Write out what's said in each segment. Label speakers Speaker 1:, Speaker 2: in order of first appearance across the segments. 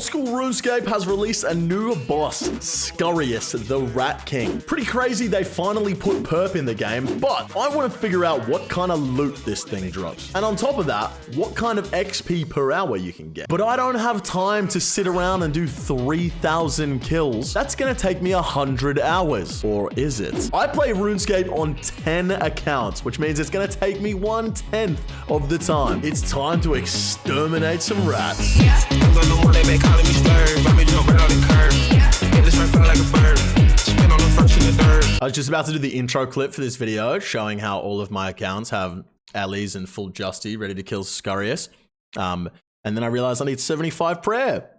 Speaker 1: Old School RuneScape has released a new boss, Scurrius, the Rat King. Pretty crazy they finally put perp in the game, but I want to figure out what kind of loot this thing drops. And on top of that, what kind of XP per hour you can get. But I don't have time to sit around and do 3,000 kills. That's gonna take me 100 hours. Or is it? I play RuneScape on 10 accounts, which means it's gonna take me 1/10 of the time. It's time to exterminate some rats. I was just about to do the intro clip for this video showing how all of my accounts have allies and full justy ready to kill Scurrius. And then I realized I need 75 prayer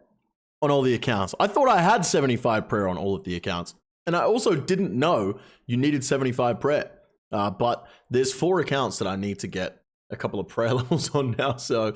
Speaker 1: on all the accounts. I thought I had 75 prayer on all of the accounts. And I also didn't know you needed 75 prayer. But there's 4 accounts that I need to get a couple of prayer levels on now. So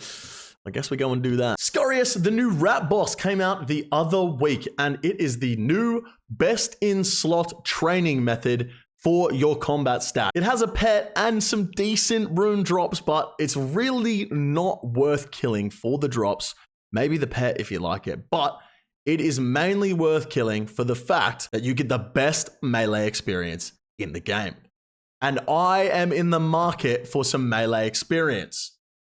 Speaker 1: I guess we go and do that. Scurrius, the new rat boss, came out the other week, and it is the new best in slot training method for your combat stat. It has a pet and some decent rune drops, but it's really not worth killing for the drops. Maybe the pet if you like it, but it is mainly worth killing for the fact that you get the best melee experience in the game. And I am in the market for some melee experience.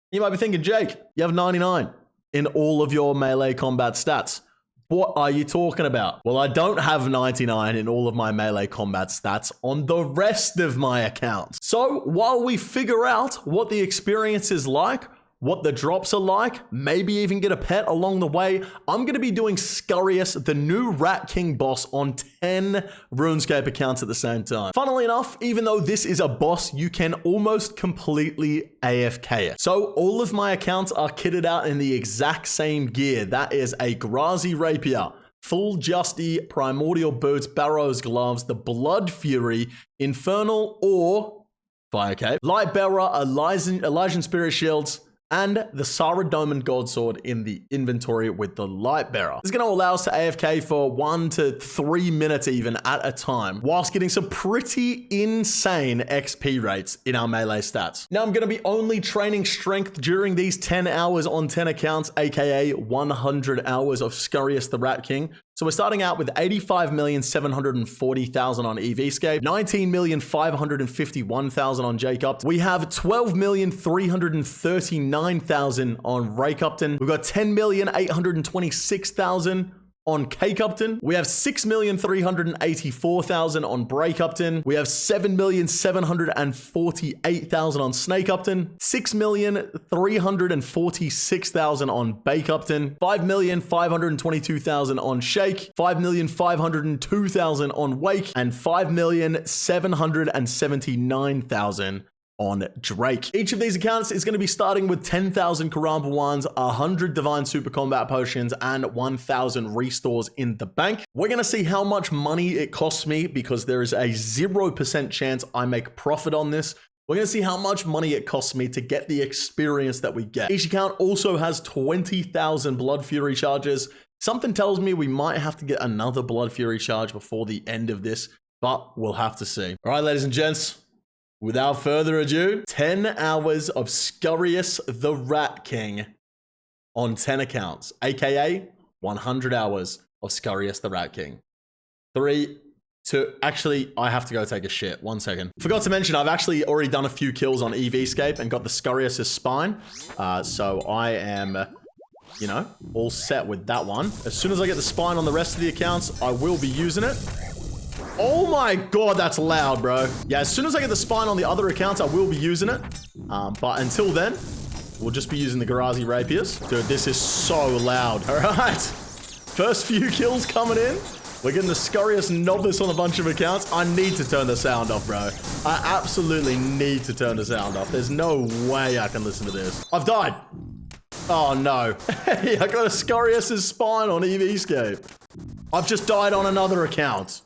Speaker 1: You might be thinking, Jake, you have 99 in all of your melee combat stats. What are you talking about? Well, I don't have 99 in all of my melee combat stats on the rest of my accounts. So while we figure out what the experience is like, what the drops are like, maybe even get a pet along the way, I'm going to be doing Scurrius, the new Rat King boss, on 10 RuneScape accounts at the same time. Funnily enough, even though this is a boss, you can almost completely AFK it. So all of my accounts are kitted out in the exact same gear. That is a Grazi Rapier, full justy, primordial boots, barrows gloves, the Blood Fury, Infernal or Fire Cape, Light Bearer, Elysian Spirit Shields, and the Saradomin Godsword in the inventory with the Light Bearer. This is going to allow us to AFK for 1 to 3 minutes even at a time, whilst getting some pretty insane XP rates in our melee stats. Now I'm going to be only training strength during these 10 hours on 10 accounts, aka 100 hours of Scurrius the Rat King. So we're starting out with 85,740,000 on EVscape, 19,551,000 on Jacobed. We have 12,339,000 on Raycupton. We've got 10,826,000 on K-Cupton. We have 6,384,000 on Breakupton. We have 7,748,000 on Snakecupton. 6,346,000 on Bakupton. 5,522,000 on Shake. 5,502,000 on Wake. And 5,779,000 on Drake. Each of these accounts is going to be starting with 10,000 Karambol Wands, 100 Divine Super Combat Potions, and 1,000 restores in the bank. We're going to see how much money it costs me because there is a 0% chance I make profit on this. We're going to see how much money it costs me to get the experience that we get. Each account also has 20,000 Blood Fury charges. Something tells me we might have to get another Blood Fury charge before the end of this, but we'll have to see. All right, ladies and gents. Without further ado, 10 hours of Scurrius the Rat King on 10 accounts, aka 100 hours of Scurrius the Rat King. 3, 2, actually, I have to go take a shit. 1 second. Forgot to mention, I've actually already done a few kills on EVscape and got the Scurrius' spine. So I am, you know, all set with that one. As soon as I get the spine on the rest of the accounts, I will be using it. Oh my god, that's loud, bro. Yeah, as soon as I get the spine on the other accounts, I will be using it. But until then, we'll just be using the Grazi Rapiers. Dude, this is so loud. All right. First few kills coming in. We're getting the Scurrius novice on a bunch of accounts. I need to turn the sound off, bro. I absolutely need to turn the sound off. There's no way I can listen to this. I've died. Oh, no. Hey, I got a Scurrius' spine on EVscape. I've just died on another account.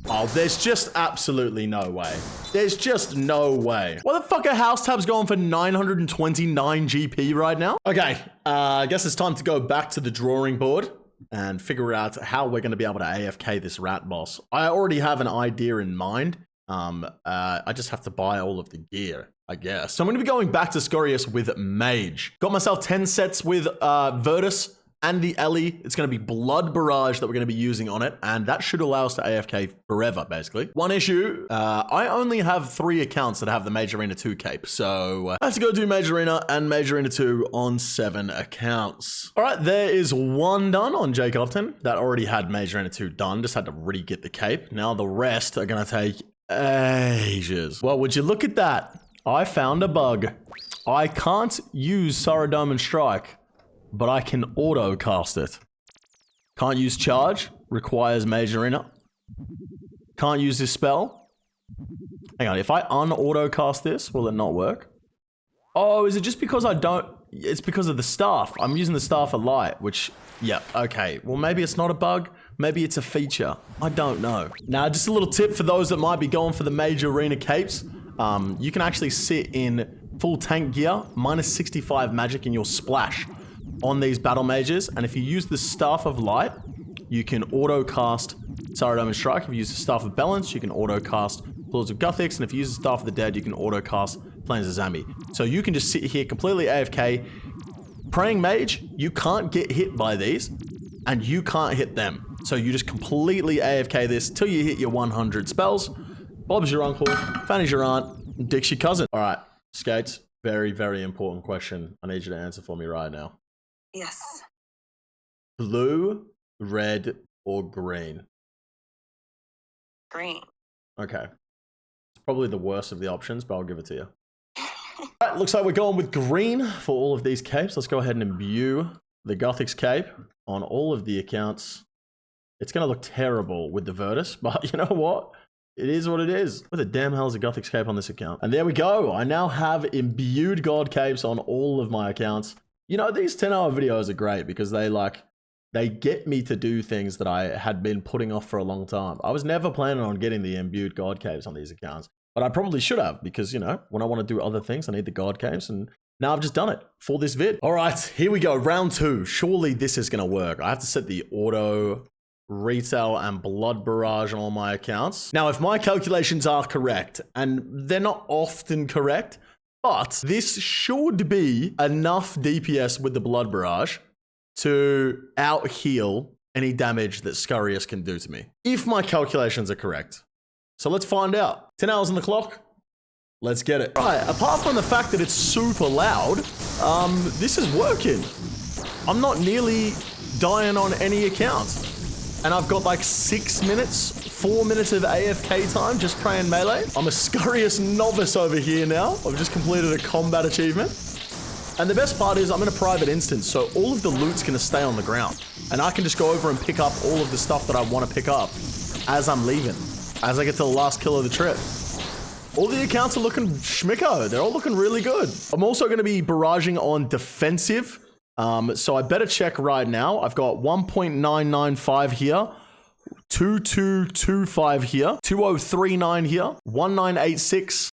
Speaker 1: Oh, there's just absolutely no way. There's just no way. Why the fuck are house tabs going for 929 GP right now? Okay, I guess it's time to go back to the drawing board and figure out how we're going to be able to AFK this rat boss. I already have an idea in mind. I just have to buy all of the gear, I guess. So I'm going to be going back to Scurrius with Mage. Got myself 10 sets with Virtus and the Ellie. It's going to be Blood Barrage that we're going to be using on it, and that should allow us to AFK forever, basically. One issue, I only have 3 accounts that have the Mage Arena 2 cape, so I have to go do Mage Arena and Mage Arena 2 on 7 accounts. All right, there is 1 done on Jake Upton. That already had Mage Arena 2 done, just had to re-get the cape. Now the rest are going to take ages. Well, would you look at that? I found a bug. I can't use Saradomin Strike, but I can auto cast it. Can't use charge, requires Mage Arena. Can't use this spell. Hang on, if I un-auto cast this, will it not work? Oh, is it just because I don't? It's because of the staff. I'm using the staff of light, which, yeah, okay. Well, maybe it's not a bug. Maybe it's a feature. I don't know. Now, just a little tip for those that might be going for the Mage Arena capes. You can actually sit in full tank gear, minus 65 magic in your splash on these battle mages, and if you use the Staff of Light, you can auto cast Saradomin Strike. If you use the Staff of Balance, you can auto cast Pillars of Guthix, and if you use the Staff of the Dead, you can auto cast Plains of Zami. So you can just sit here completely AFK. Praying Mage, you can't get hit by these, and you can't hit them. So you just completely AFK this till you hit your 100 spells. Bob's your uncle, Fanny's your aunt, Dick's your cousin. All right, Skates, very, very important question. I need you to answer for me right now.
Speaker 2: Yes.
Speaker 1: Blue, red, or green?
Speaker 2: Green.
Speaker 1: Okay. It's probably the worst of the options, but I'll give it to you. All right, looks like we're going with green for all of these capes. Let's go ahead and imbue the Guthix cape on all of the accounts. It's going to look terrible with the Virtus, but you know what? It is what it is. What the damn hell is a Guthix cape on this account? And there we go. I now have imbued God capes on all of my accounts. You know, these 10-hour videos are great because they get me to do things that I had been putting off for a long time. I was never planning on getting the imbued God capes on these accounts, but I probably should have because, you know, when I want to do other things, I need the God capes, and now I've just done it for this vid. All right, here we go. Round 2. Surely this is going to work. I have to set the auto retail and blood barrage on all my accounts. Now, if my calculations are correct, and they're not often correct, but this should be enough DPS with the blood barrage to out-heal any damage that Scurrius can do to me, if my calculations are correct. So let's find out. 10 hours on the clock. Let's get it. Right, apart from the fact that it's super loud, this is working. I'm not nearly dying on any account. And I've got like 6 minutes, 4 minutes of AFK time just praying melee. I'm a Scurrius novice over here now. I've just completed a combat achievement. And the best part is I'm in a private instance, so all of the loot's gonna stay on the ground. And I can just go over and pick up all of the stuff that I want to pick up as I'm leaving, as I get to the last kill of the trip. All the accounts are looking schmicko. They're all looking really good. I'm also gonna be barraging on defensive. So I better check right now. I've got 1.995 here, 2225 here, 2039 here, 1986.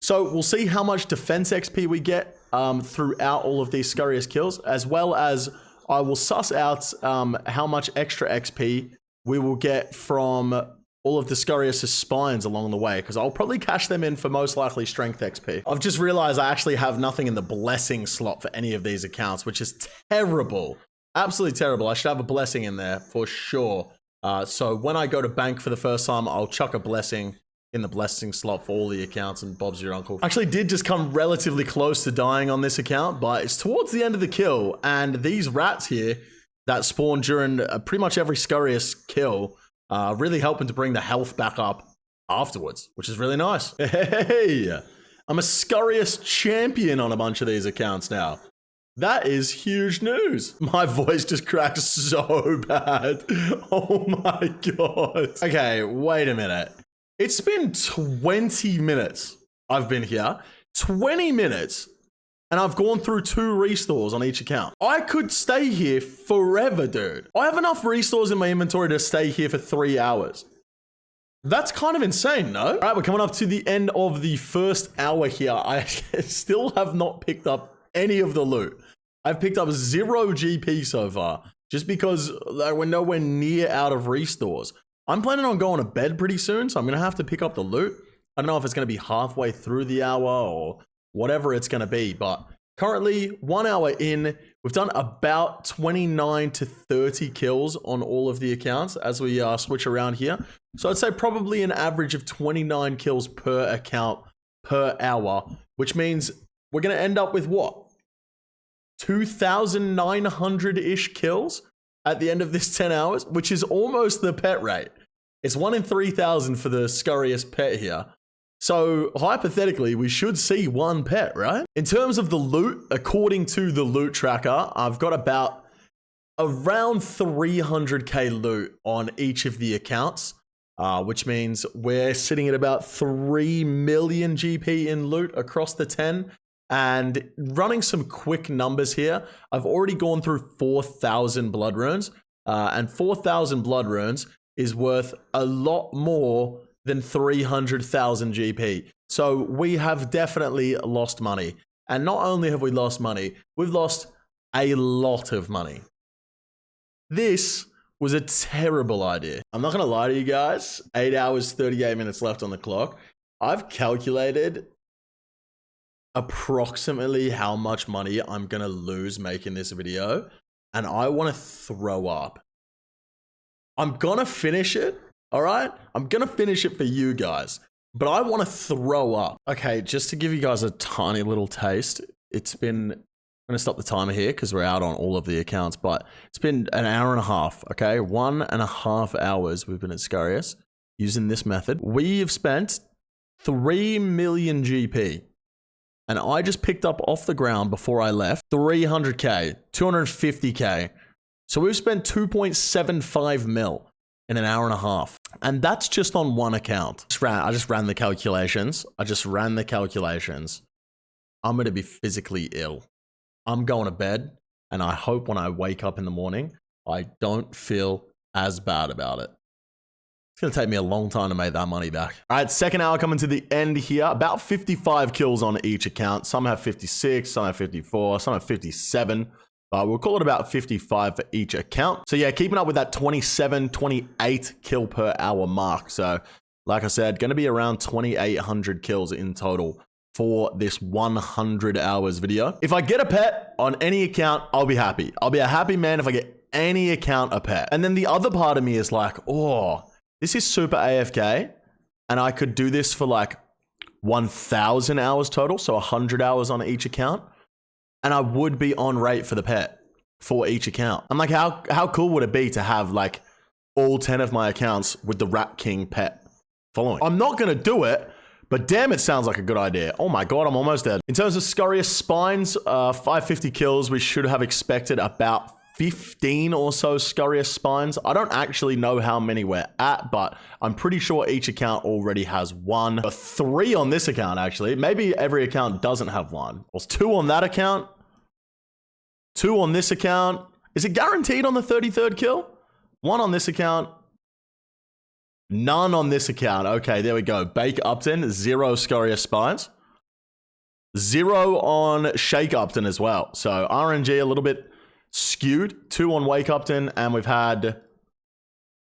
Speaker 1: So we'll see how much defense XP we get throughout all of these Scurrius kills, as well as I will suss out how much extra XP we will get from all of the Scurrius' spines along the way, because I'll probably cash them in for most likely strength XP. I've just realized I actually have nothing in the blessing slot for any of these accounts, which is terrible. Absolutely terrible. I should have a blessing in there for sure. So when I go to bank for the first time, I'll chuck a blessing in the blessing slot for all the accounts, and Bob's your uncle. Actually did just come relatively close to dying on this account, but it's towards the end of the kill, and these rats here that spawn during pretty much every Scurrius kill really helping to bring the health back up afterwards, which is really nice. Hey, I'm a Scurrius champion on a bunch of these accounts now. That is huge news. My voice just cracked so bad. Oh my God. Okay, wait a minute. It's been 20 minutes I've been here. 20 minutes. And I've gone through 2 restores on each account. I could stay here forever, dude. I have enough restores in my inventory to stay here for 3 hours. That's kind of insane, no? All right, we're coming up to the end of the first hour here. I still have not picked up any of the loot. I've picked up 0 GP so far, just because we're nowhere near out of restores. I'm planning on going to bed pretty soon, so I'm gonna have to pick up the loot. I don't know if it's gonna be halfway through the hour or whatever it's going to be, but Currently, 1 hour in, we've done about 29 to 30 kills on all of the accounts as we switch around here. So I'd say probably an average of 29 kills per account per hour, which means we're going to end up with what? 2,900-ish kills at the end of this 10 hours, which is almost the pet rate. It's 1 in 3,000 for the Scurrius pet here. So hypothetically, we should see 1 pet, right? In terms of the loot, according to the loot tracker, I've got about around 300k loot on each of the accounts, which means we're sitting at about 3 million GP in loot across the 10. And running some quick numbers here, I've already gone through 4,000 blood runes, and 4,000 blood runes is worth a lot more than 300,000 GP. So we have definitely lost money. And not only have we lost money, we've lost a lot of money. This was a terrible idea. I'm not gonna lie to you guys, 8 hours, 38 minutes left on the clock. I've calculated approximately how much money I'm gonna lose making this video, and I wanna throw up. I'm gonna finish it, all right? I'm gonna finish it for you guys, but I wanna throw up. Okay, just to give you guys a tiny little taste, I'm gonna stop the timer here because we're out on all of the accounts, but it's been an hour and a half, okay? 1.5 hours we've been at Scurrius using this method. We've spent 3 million GP. And I just picked up off the ground before I left 300k, 250k. So we've spent 2.75 mil in an hour and a half. And that's just on one account. I just ran the calculations. I'm going to be physically ill. I'm going to bed. And I hope when I wake up in the morning, I don't feel as bad about it. It's going to take me a long time to make that money back. All right, second hour coming to the end here. About 55 kills on each account. Some have 56, some have 54, some have 57. But we'll call it about 55 for each account. So yeah, keeping up with that 27, 28 kill per hour mark. So like I said, going to be around 2,800 kills in total for this 100 hours video. If I get a pet on any account, I'll be happy. I'll be a happy man if I get any account a pet. And then the other part of me is like, oh, this is super AFK, and I could do this for like 1,000 hours total, so 100 hours on each account, and I would be on rate for the pet for each account. I'm like, how cool would it be to have like all 10 of my accounts with the Rat King pet following? I'm not gonna do it, but damn, it sounds like a good idea. Oh my god, I'm almost dead. In terms of Scurrius spines, 550 kills, we should have expected about 15 or so Scurrius spines. I don't actually know how many we're at, but I'm pretty sure each account already has 1. 3 on this account, actually. Maybe every account doesn't have 1. Well, 2 on that account. 2 on this account. Is it guaranteed on the 33rd kill? 1 on this account. None on this account. Okay, there we go. Bake Upton, 0 Scurrius spines. 0 on Shake Upton as well. So RNG a little bit skewed. 2 on Wake Upton, and we've had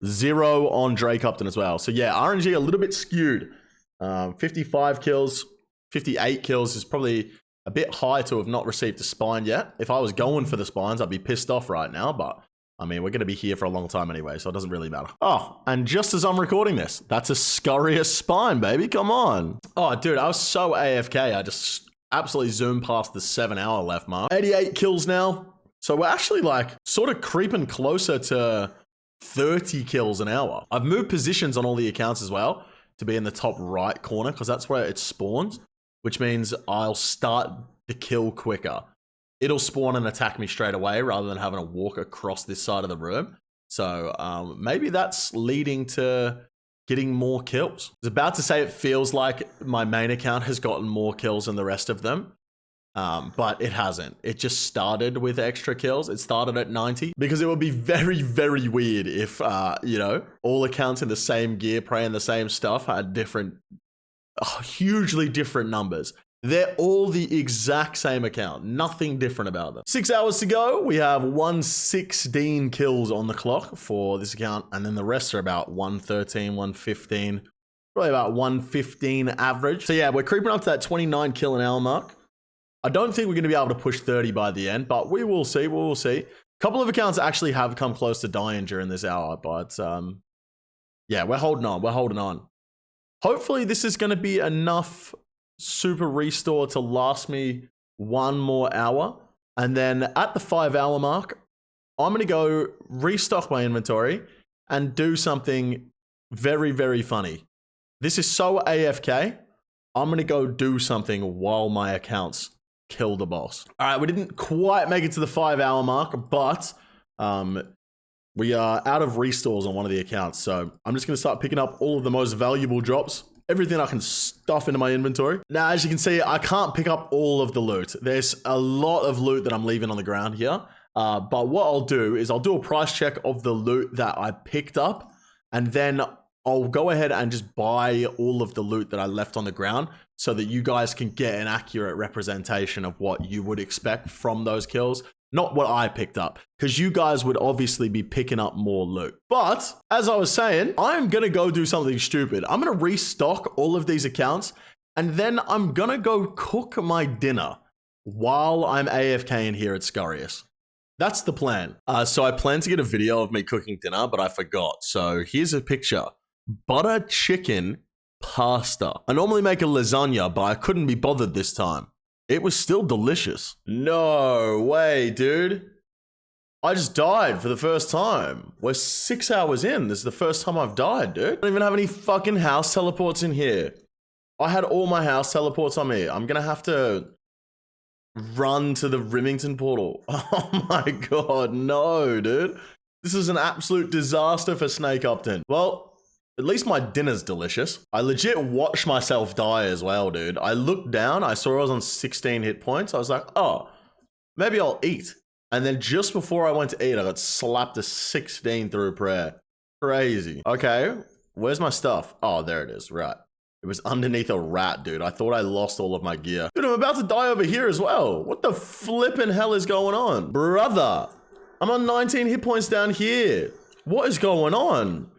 Speaker 1: 0 on Drake Upton as well. So yeah, RNG a little bit skewed. 55 kills, 58 kills is probably a bit high to have not received a spine yet. If I was going for the spines, I'd be pissed off right now, but I mean, we're going to be here for a long time anyway, so it doesn't really matter. Oh, and just as I'm recording this, that's a Scurrius spine, baby. Come on. Oh, dude, I was so AFK. I just absolutely zoomed past the 7-hour left mark. 88 kills now. So we're actually like sort of creeping closer to 30 kills an hour. I've moved positions on all the accounts as well to be in the top right corner because that's where it spawns, which means I'll start the kill quicker. It'll spawn and attack me straight away rather than having to walk across this side of the room. So maybe that's leading to getting more kills. I was about to say it feels like my main account has gotten more kills than the rest of them. But it hasn't. It just started with extra kills. It started at 90 because it would be very, very weird if, you know, all accounts in the same gear playing the same stuff had different, hugely different numbers. They're all the exact same account. Nothing different about them. 6 hours to go. We have 116 kills on the clock for this account. And then the rest are about 113, 115, probably about 115 average. So yeah, we're creeping up to that 29 kill an hour mark. I don't think we're going to be able to push 30 by the end, but we will see. We will see. A couple of accounts actually have come close to dying during this hour, but yeah, we're holding on. We're holding on. Hopefully this is going to be enough super restore to last me one more hour. And then at the 5 hour mark, I'm going to go restock my inventory and do something very, very funny. This is so AFK. I'm going to go do something while my accounts kill the boss. All right, we didn't quite make it to the 5 hour mark, but we are out of restores on one of the accounts. So I'm just going to start picking up all of the most valuable drops. Everything I can stuff into my inventory. Now, as you can see, I can't pick up all of the loot. There's a lot of loot that I'm leaving on the ground here. But what I'll do is I'll do a price check of the loot that I picked up. And then I'll go ahead and just buy all of the loot that I left on the ground so that you guys can get an accurate representation of what you would expect from those kills. Not what I picked up, because you guys would obviously be picking up more loot. But as I was saying, I'm going to go do something stupid. I'm going to restock all of these accounts, and then I'm going to go cook my dinner while I'm AFKing here at Scurrius. That's the plan. So I planned to get a video of me cooking dinner, but I forgot. So here's a picture. Butter chicken pasta. I normally make a lasagna, but I couldn't be bothered this time. It was still delicious. No way, dude. I just died for the first time. We're 6 hours in. This is the first time I've died, dude. I don't even have any fucking house teleports in here. I had all my house teleports on me. I'm gonna have to run to the Remington portal. Oh my god, no, dude. This is an absolute disaster for Snake Upton. Well, at least my dinner's delicious. I legit watched myself die as well, dude. I looked down, I saw I was on 16 hit points. I was like, oh, maybe I'll eat. And then just before I went to eat, I got slapped a 16 through prayer. Crazy. Okay, where's my stuff? Oh, there it is, right. It was underneath a rat, dude. I thought I lost all of my gear. Dude, I'm about to die over here as well. What the flippin' hell is going on? Brother, I'm on 19 hit points down here. What is going on?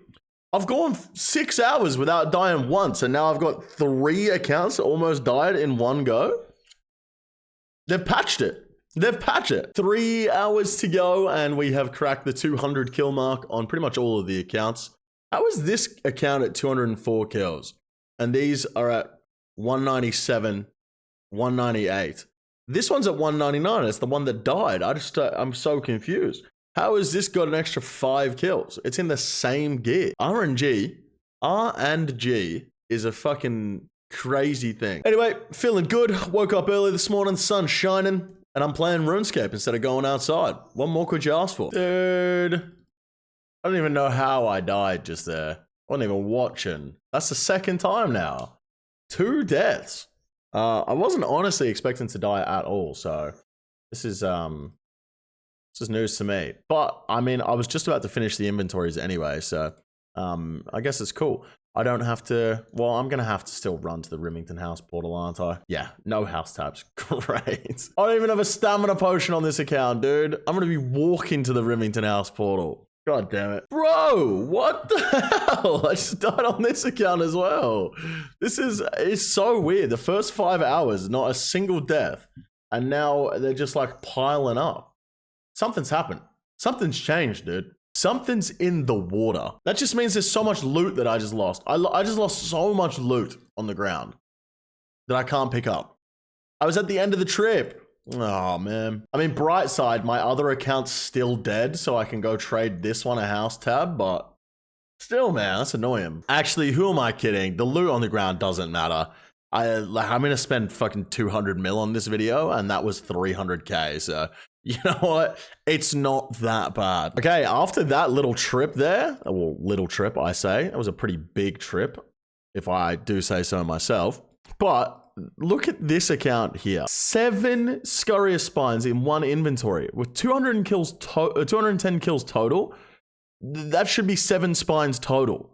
Speaker 1: I've gone 6 hours without dying once, and now I've got 3 accounts that almost died in one go. They've patched it. They've patched it. 3 hours to go, and we have cracked the 200 kill mark on pretty much all of the accounts. How is this account at 204 kills? And these are at 197, 198. This one's at 199. It's the one that died. I'm so confused. How has this got an extra 5 kills? It's in the same gear. R and G is a fucking crazy thing. Anyway, feeling good. Woke up early this morning, sun's shining, and I'm playing RuneScape instead of going outside. What more could you ask for? Dude, I don't even know how I died just there. I wasn't even watching. That's the second time now. 2 deaths. I wasn't honestly expecting to die at all, so this is news to me. But I mean, I was just about to finish the inventories anyway, so I guess it's cool. I don't have to, well, I'm gonna have to still run to the Remington house portal, aren't I? Yeah, no house tabs. Great. I don't even have a stamina potion on this account, dude. I'm gonna be walking to the Remington house portal. God damn it. Bro, what the hell? I just died on this account as well. It's so weird. The first 5 hours, not a single death. And now they're just like piling up. Something's happened. Something's changed, dude. Something's in the water. That just means there's so much loot that I just lost. I just lost so much loot on the ground that I can't pick up. I was at the end of the trip. Oh, man. I mean, bright side, my other account's still dead, so I can go trade this one a house tab, but still, man, that's annoying. Actually, who am I kidding? The loot on the ground doesn't matter. I'm gonna spend fucking 200 mil on this video, and that was 300k, so you know what? It's not that bad. Okay, after that little trip there, well, little trip, I say, it was a pretty big trip, if I do say so myself, but look at this account here. 7 Scurrius spines in one inventory with 210 kills total. That should be 7 spines total.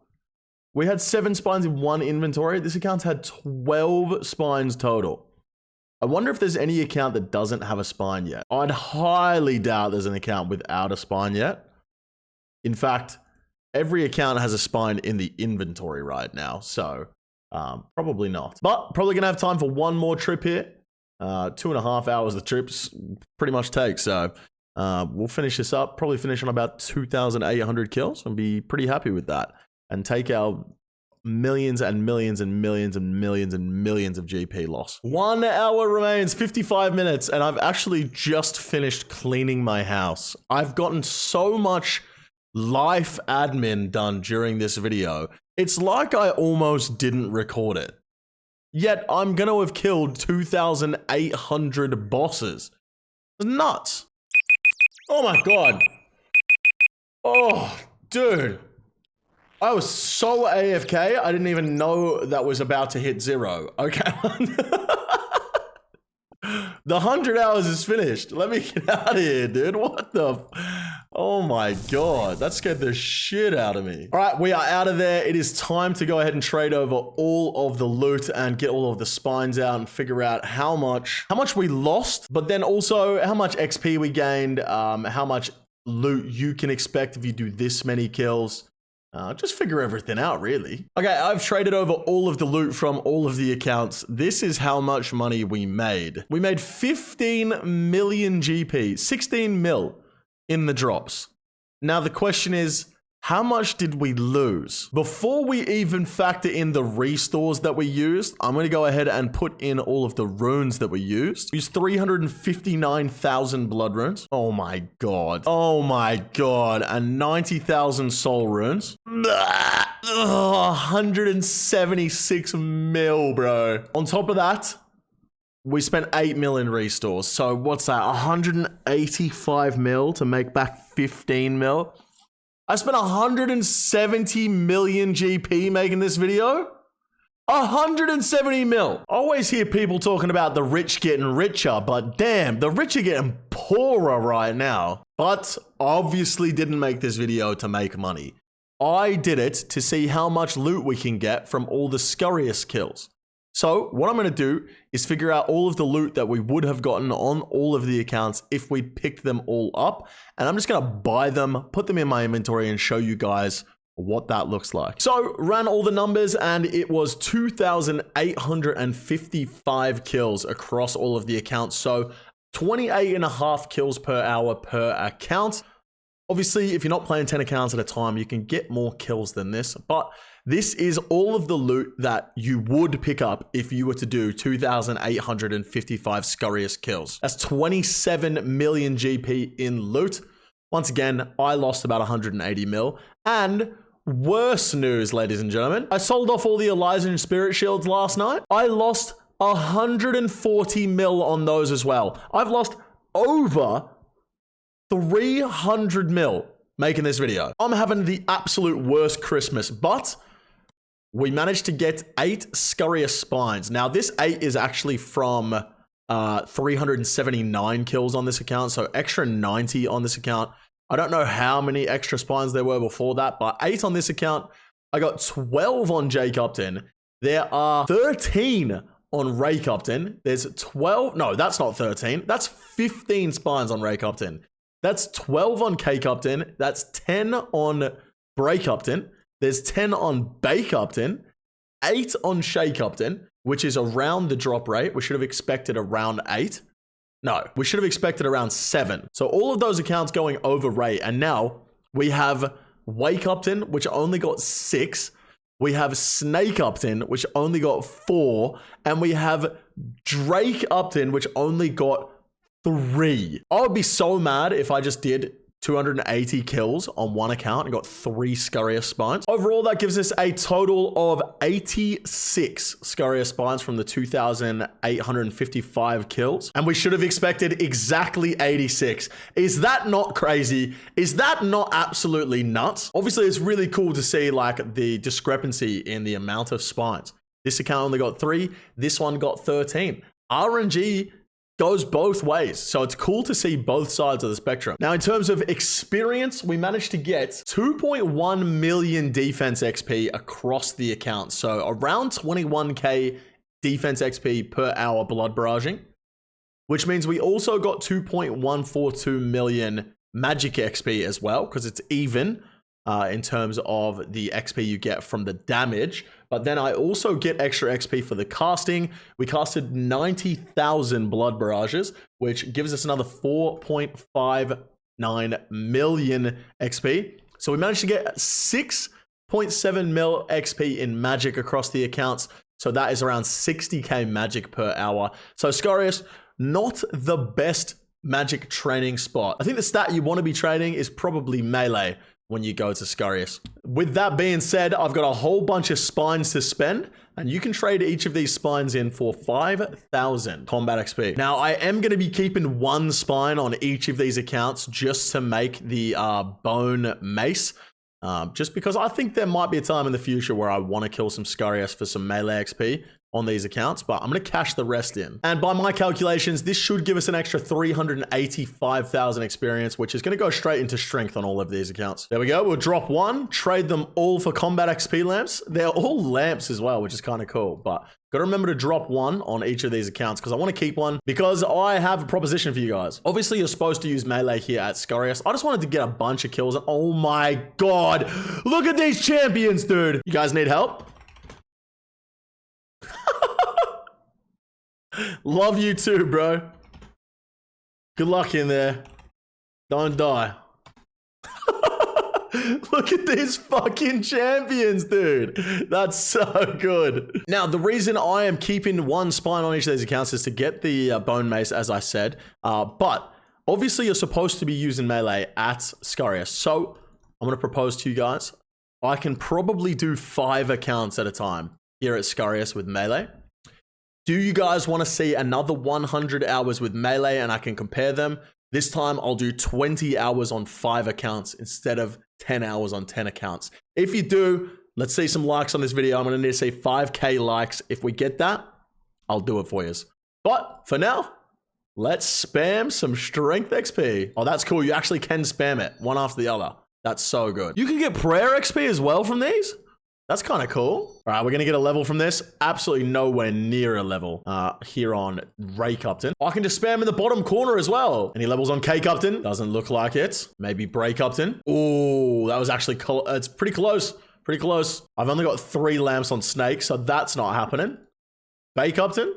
Speaker 1: We had 7 spines in one inventory. This account's had 12 spines total. I wonder if there's any account that doesn't have a spine yet. I'd highly doubt there's an account without a spine yet. In fact, every account has a spine in the inventory right now, so probably not. But probably gonna have time for one more trip here. 2.5 hours the trips pretty much take. So we'll finish this up, probably finish on about 2,800 kills and be pretty happy with that. And take our millions and millions and millions and millions and millions of GP loss. 1 hour remains, 55 minutes, and I've actually just finished cleaning my house. I've gotten so much life admin done during this video. It's like I almost didn't record it. Yet I'm gonna have killed 2,800 bosses. It's nuts. Oh my god. Oh, dude. I was so AFK, I didn't even know that was about to hit 0. Okay. The 100 hours is finished. Let me get out of here, dude. What the... Oh my god. That scared the shit out of me. All right, we are out of there. It is time to go ahead and trade over all of the loot and get all of the spines out and figure out how much we lost, but then also how much XP we gained, how much loot you can expect if you do this many kills. Just figure everything out, really. Okay, I've traded over all of the loot from all of the accounts. This is how much money we made. We made 15 million GP, 16 mil in the drops. Now, the question is, how much did we lose? Before we even factor in the restores that we used, I'm going to go ahead and put in all of the runes that we used. We used 359,000 blood runes. Oh my god. Oh my god. And 90,000 soul runes. 176 mil, bro. On top of that, we spent 8 mil in restores. So what's that? 185 mil to make back 15 mil. I spent 170 million GP making this video. 170 mil. I always hear people talking about the rich getting richer, but damn, the rich are getting poorer right now. But obviously didn't make this video to make money. I did it to see how much loot we can get from all the Scurrius kills. So what I'm going to do is figure out all of the loot that we would have gotten on all of the accounts if we picked them all up. And I'm just going to buy them, put them in my inventory and show you guys what that looks like. So ran all the numbers and it was 2,855 kills across all of the accounts. So 28.5 kills per hour per account. Obviously, if you're not playing 10 accounts at a time, you can get more kills than this, but this is all of the loot that you would pick up if you were to do 2,855 Scurrius kills. That's 27 million GP in loot. Once again, I lost about 180 mil. And worse news, ladies and gentlemen, I sold off all the Elysian Spirit Shields last night. I lost 140 mil on those as well. I've lost over 300 mil making this video. I'm having the absolute worst Christmas, but we managed to get 8 Scurrius spines. Now, this 8 is actually from 379 kills on this account, so extra 90 on this account. I don't know how many extra spines there were before that, but 8 on this account. I got 12 on Jake Upton. There are 13 on Ray Upton. There's 12. No, that's not 13. That's 15 spines on Ray Upton. That's 12 on Cake Upton. That's 10 on Break Upton. There's 10 on Bake Upton, 8 on Shake Upton, which is around the drop rate. We should have expected around 8. No, we should have expected around 7. So all of those accounts going over rate. And now we have Wake Upton, which only got 6. We have Snake Upton, which only got 4. And we have Drake Upton, which only got 3. I would be so mad if I just did 280 kills on one account and got 3 Scurrius spines. Overall, that gives us a total of 86 Scurrius spines from the 2,855 kills. And we should have expected exactly 86. Is that not crazy? Is that not absolutely nuts? Obviously, it's really cool to see like the discrepancy in the amount of spines. This account only got 3. This one got 13. RNG goes both ways. So it's cool to see both sides of the spectrum. Now, in terms of experience, we managed to get 2.1 million defense XP across the account. So around 21k defense XP per hour blood barraging, which means we also got 2.142 million magic XP as well, because it's even. in terms of the XP you get from the damage. But then I also get extra XP for the casting. We casted 90,000 blood barrages, which gives us another 4.59 million XP. So we managed to get 6.7 mil XP in magic across the accounts. So that is around 60k magic per hour. So Scurrius, not the best magic training spot. I think the stat you want to be trading is probably melee when you go to Scurrius. With that being said, I've got a whole bunch of spines to spend, and you can trade each of these spines in for 5,000 combat XP. Now, I am going to be keeping one spine on each of these accounts just to make the bone mace. Just because I think there might be a time in the future where I want to kill some Scurrius for some melee XP on these accounts, but I'm going to cash the rest in. And by my calculations, this should give us an extra 385,000 experience, which is going to go straight into strength on all of these accounts. There we go. We'll drop one, trade them all for combat XP lamps. They're all lamps as well, which is kind of cool, but got to remember to drop one on each of these accounts because I want to keep one because I have a proposition for you guys. Obviously, you're supposed to use melee here at Scurrius. I just wanted to get a bunch of kills. And oh my God, look at these champions, dude. You guys need help? Love you too, bro. Good luck in there. Don't die. Look at these fucking champions, dude. That's so good. Now, the reason I am keeping one spine on each of these accounts is to get the bone mace, as I said. But obviously, you're supposed to be using melee at Scurrius. So I'm going to propose to you guys. I can probably do 5 accounts at a time here at Scurrius with melee. Do you guys want to see another 100 hours with melee and I can compare them? This time I'll do 20 hours on 5 accounts instead of 10 hours on 10 accounts. If you do, let's see some likes on this video. I'm going to need to see 5k likes. If we get that, I'll do it for you. But for now, let's spam some strength XP. Oh, that's cool. You actually can spam it one after the other. That's so good. You can get prayer XP as well from these. That's kind of cool. All right, we're going to get a level from this. Absolutely nowhere near a level here on Ray Cupton. I can just spam in the bottom corner as well. Any levels on K Cupton? Doesn't look like it. Maybe Bray Cupton. Oh, that was actually, it's pretty close. Pretty close. I've only got 3 lamps on Snake, so that's not happening. Bay Cupton.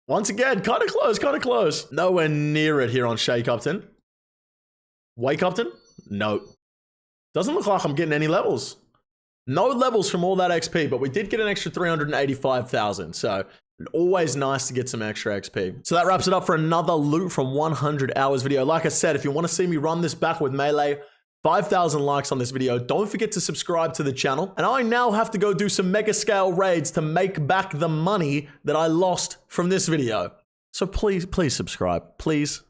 Speaker 1: Once again, kind of close, kind of close. Nowhere near it here on Shay Cupton. Wake Cupton? No. Doesn't look like I'm getting any levels. No levels from all that XP, but we did get an extra 385,000. So always nice to get some extra XP. So that wraps it up for another loot from 100 hours video. Like I said, if you want to see me run this back with melee, 5,000 likes on this video. Don't forget to subscribe to the channel. And I now have to go do some mega scale raids to make back the money that I lost from this video. So please subscribe. Please.